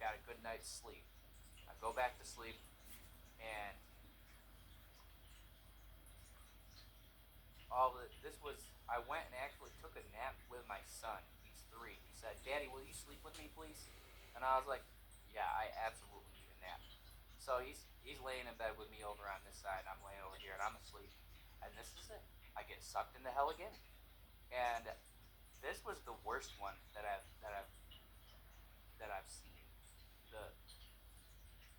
got a good night's sleep. I go back to sleep, and this was, I went and actually took a nap with my son. He's 3. He said, "Daddy, will you sleep with me, please?" And I was like, "Yeah, I absolutely need a nap." So he's laying in bed with me over on this side, and I'm laying over here, and I'm asleep. And this is it. I get sucked into hell again. And this was the worst one that I've seen. The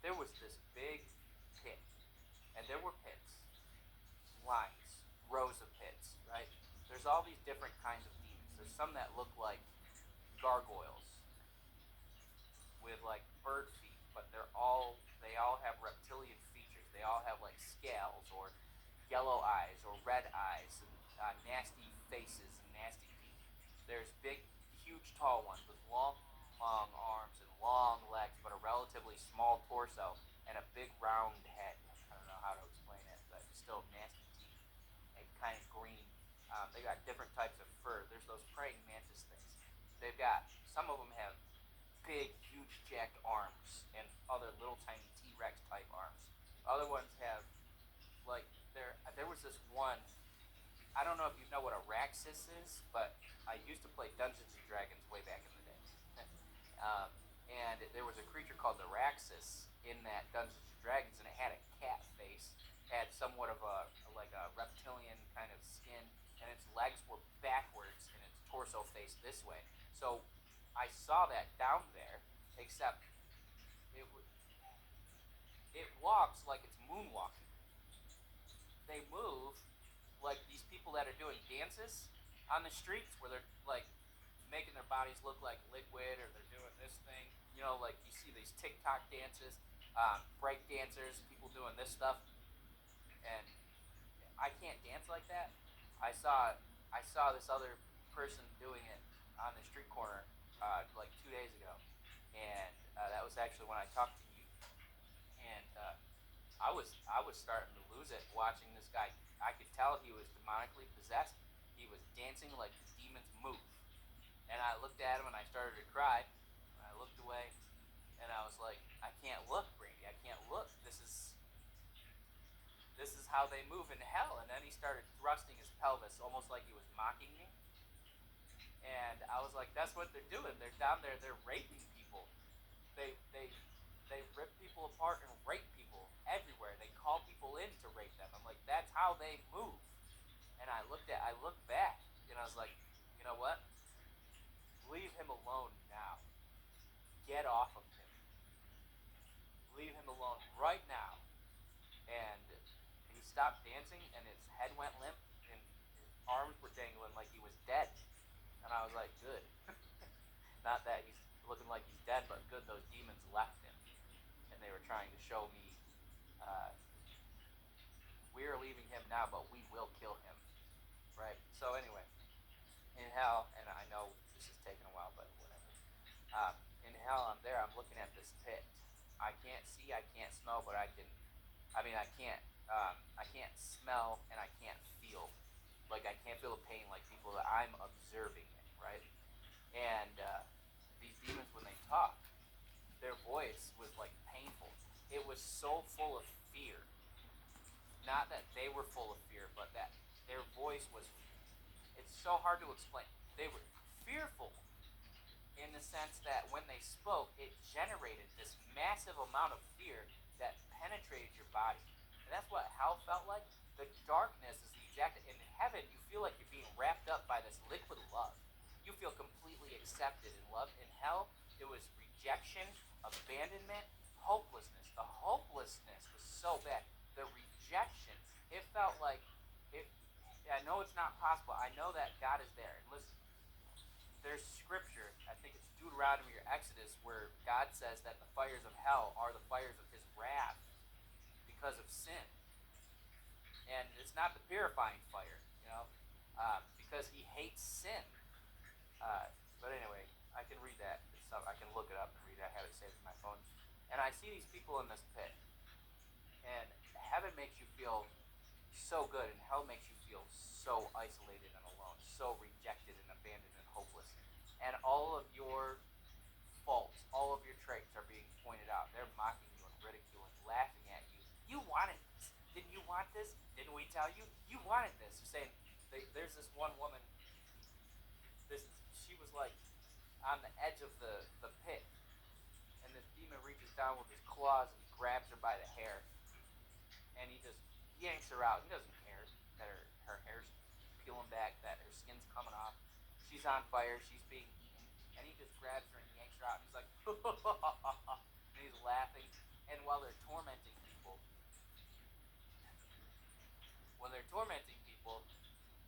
There was this big pit, and there were pits, lines, rows of pits, right? There's all these different kinds of demons. There's some that look like gargoyles with like bird feet, but they all have reptilian features. They all have like scales or yellow eyes or red eyes and nasty faces and nasty teeth. There's big, huge, tall ones with long arms and long legs, but a relatively small torso and a big round head. I don't know how to explain it, but still nasty teeth and kind of green. They got different types of fur. There's those praying mantis things. Some of them have big, huge, jacked arms and other little tiny T-Rex type arms. Other ones have like there was this one. I don't know if you know what a Raxus is, but I used to play Dungeons and Dragons way back in the day. And there was a creature called the Raxus in that Dungeons and Dragons, and it had a cat face, had somewhat of a like a reptilian kind of skin, and its legs were backwards, and its torso faced this way. So I saw that down there, except it it walks like it's moonwalking. They move like these people that are doing dances on the streets where they're like making their bodies look like liquid, or they're doing this thing. Like you see these TikTok dances, break dancers, people doing this stuff, and I can't dance like that. I saw this other person doing it on the street corner like 2 days ago, and that was actually when I talked to you, and I was starting to lose it watching this guy. I could tell he was demonically possessed. He was dancing like the demons move, and I looked at him and I started to cry. And I looked away, and I was like, "I can't look, Brady. I can't look. This is how they move in hell." And then he started thrusting his pelvis, almost like he was mocking me. And I was like, "That's what they're doing. They're down there. They're raping people. They rip people apart and rape people everywhere. They call people in to rape them." I'm like, "That's how they move." And I looked back, and I was like, "You know what? Leave him alone now. Get off of him. Leave him alone right now." And he stopped dancing, and his head went limp, and his arms were dangling like he was dead. And I was like, "Good." Not that he's looking like he's dead, but good, those demons left him. And they were trying to show me, uh, we're leaving him now, but we will kill him. Right? So, anyway, in hell, and I know this is taking a while, but whatever. In hell, I'm there, I'm looking at this pit. I can't see, I can't smell, but I can't smell and I can't feel. Like, I can't feel the pain like people that I'm observing it, right? And these demons, when they talk, their voice was like painful. It was so full of fear. Not that they were full of fear, but that their voice was, it's so hard to explain. They were fearful in the sense that when they spoke, it generated this massive amount of fear that penetrated your body. And that's what hell felt like. The darkness is the exact. In heaven, you feel like you're being wrapped up by this liquid love. You feel completely accepted and loved. In hell, it was rejection, abandonment, hopelessness. The hopelessness was so bad. The rejection, it felt like it. I know it's not possible. I know that God is there. And listen, there's scripture, I think it's Deuteronomy or Exodus, where God says that the fires of hell are the fires of his wrath because of sin. And it's not the purifying fire, because he hates sin. But anyway, I can read that. I can look it up and read it. I have it saved in my phone. And I see these people in this pit. And heaven makes you feel so good, and hell makes you feel so isolated and alone, so rejected and abandoned and hopeless. And all of your faults, all of your traits are being we tell you? You wanted this. You're saying, there's this one woman, she was like on the edge of the pit, and this demon reaches down with his claws and grabs her by the hair, and he just yanks her out. He doesn't care that her hair's peeling back, that her skin's coming off. She's on fire. She's being eaten, and he just grabs her and yanks her out. And he's like, and he's laughing. And while they're tormenting people,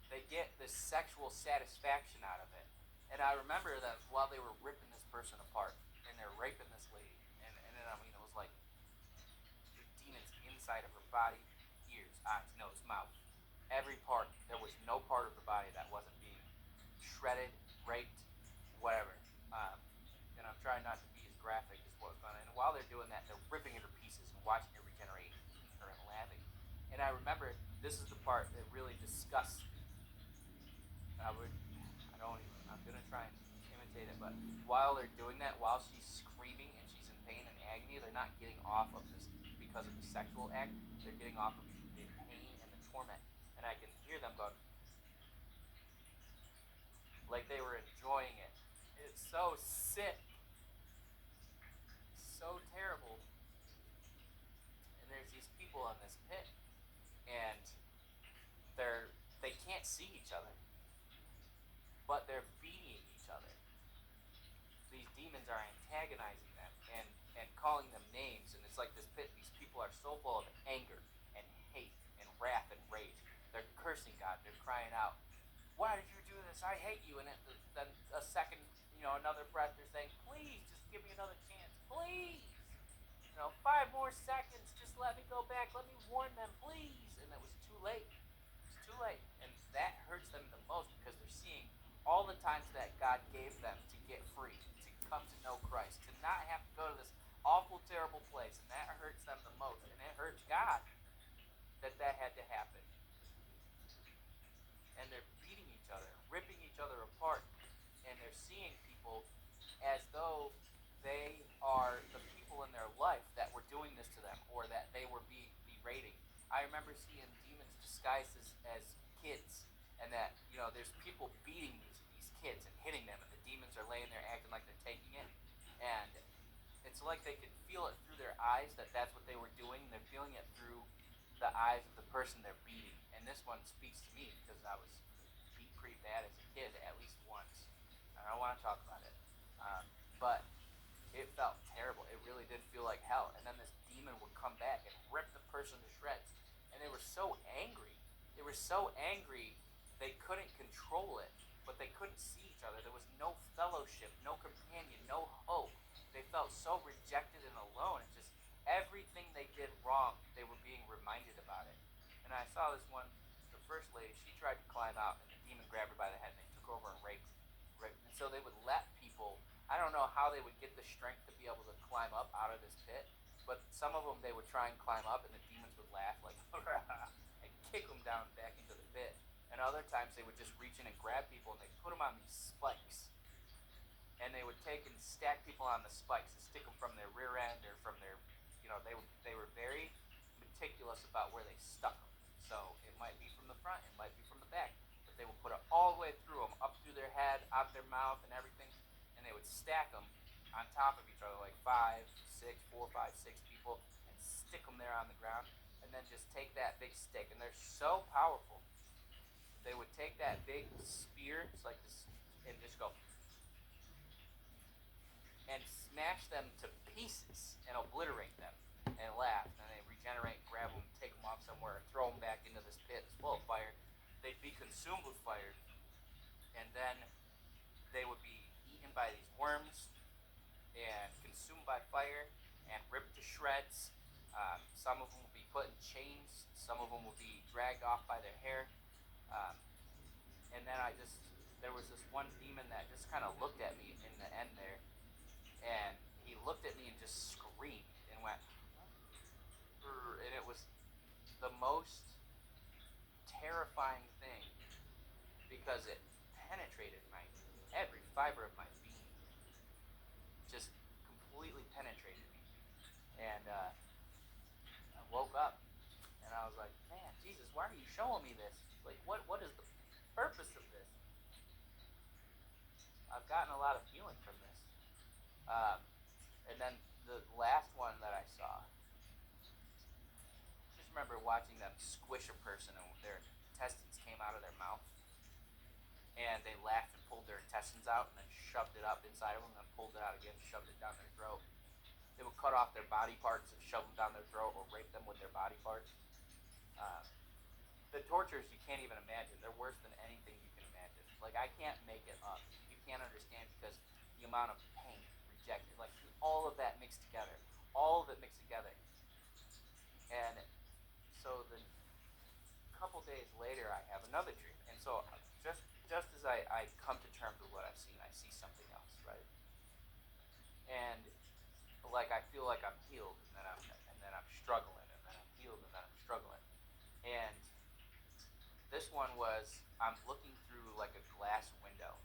they get this sexual satisfaction out of it. And I remember that while they were ripping this person apart, and they're raping this lady, and I mean, it was like the demons inside of her body, ears, eyes, nose, mouth, every part. There was no part of the body that wasn't being shredded, raped, whatever. And I'm trying not to be as graphic as what was going on. And while they're doing that, they're ripping her to pieces and watching her regenerate, and eating her and laughing. And I remember this is the part that really disgusts me. I'm gonna try and imitate it, but while they're doing that, while she's screaming and she's in pain and agony, they're not getting off of this because of the sexual act. They're getting off of the pain and the torment, and I can hear them going like they were enjoying it. It's so sick, so terrible. And there's these people in this pit, and they can't see each other, but they're beating each other. These demons are antagonizing them and calling them names, and it's like this pit. These people are so full of anger and hate and wrath and rage. They're cursing God. They're crying out, "Why did you do this? I hate you!" And then a second, another breath, they're saying, "Please, just give me another chance. Please, 5 more seconds. Just let me go back. Let me warn them, please." And it was too late. It's too late, and that hurts them the most because they're seeing all the times that God gave them to get free, to come to know Christ, to not have to go to this awful, terrible place, and that hurts them the most, and it hurts God that had to happen. And they're beating each other, ripping each other apart, and they're seeing people as though they are the people in their life that were doing this to them, or that they were berating. I remember seeing demons disguised as kids, and that there's people beating these kids and hitting them, and the demons are laying there acting like they're taking it, and it's like they could feel it through their eyes that that's what they were doing. They're feeling it through the eyes of the person they're beating. And this one speaks to me because I was beat pretty bad as a kid at least once. I don't want to talk about it, but it felt terrible. It really did feel like hell. And then this demon would come back and rip the person to shreds, and they were so angry. They were so angry they couldn't control it, but they couldn't see each other. There was no fellowship, no companion, no hope. They felt so rejected and alone. It's just everything they did wrong, they were being reminded about it. And I saw this one, the first lady, she tried to climb out, and the demon grabbed her by the head, and they took her over and raped her. And so they would let people, I don't know how they would get the strength to be able to climb up out of this pit, but some of them, they would try and climb up, and the demons would laugh like, and kick them down back into the pit. And other times they would just reach in and grab people, and they'd put them on these spikes. And they would take and stack people on the spikes and stick them from their rear end or from their, they were very meticulous about where they stuck them. So it might be from the front, it might be from the back, but they would put it all the way through them, up through their head, out their mouth and everything, and they would stack them on top of each other, like 4, 5, 6 people, and stick them there on the ground, and then just take that big stick, and they're so powerful. They would take that big spear, it's like this, and just go and smash them to pieces and obliterate them and laugh. And then they regenerate, grab them, take them off somewhere, and throw them back into this pit that's full of fire. They'd be consumed with fire, and then they would be eaten by these worms and consumed by fire and ripped to shreds. Some of them would be put in chains. Some of them would be dragged off by their hair. And then there was this one demon that just kind of looked at me in the end there, and he looked at me and just screamed and went, and it was the most terrifying thing because it penetrated every fiber of my being, just completely penetrated me. And I woke up and I was like, man, Jesus, why are you showing me this? Like, what is the purpose of this? I've gotten a lot of healing from this. And then the last one that I saw, just remember watching them squish a person and their intestines came out of their mouth. And they laughed and pulled their intestines out and then shoved it up inside of them and then pulled it out again, shoved it down their throat. They would cut off their body parts and shove them down their throat or rape them with their body parts. The tortures you can't even imagine. They're worse than anything you can imagine. Like, I can't make it up. You can't understand because the amount of pain, rejection, like all of that mixed together. All of it mixed together. And so the couple days later, I have another dream. And so just as I come to terms with what I've seen, I see something else, right? And like I feel like I'm healed, and then I'm struggling, and then I'm healed, and then I'm struggling. And this one was I'm looking through like a glass window,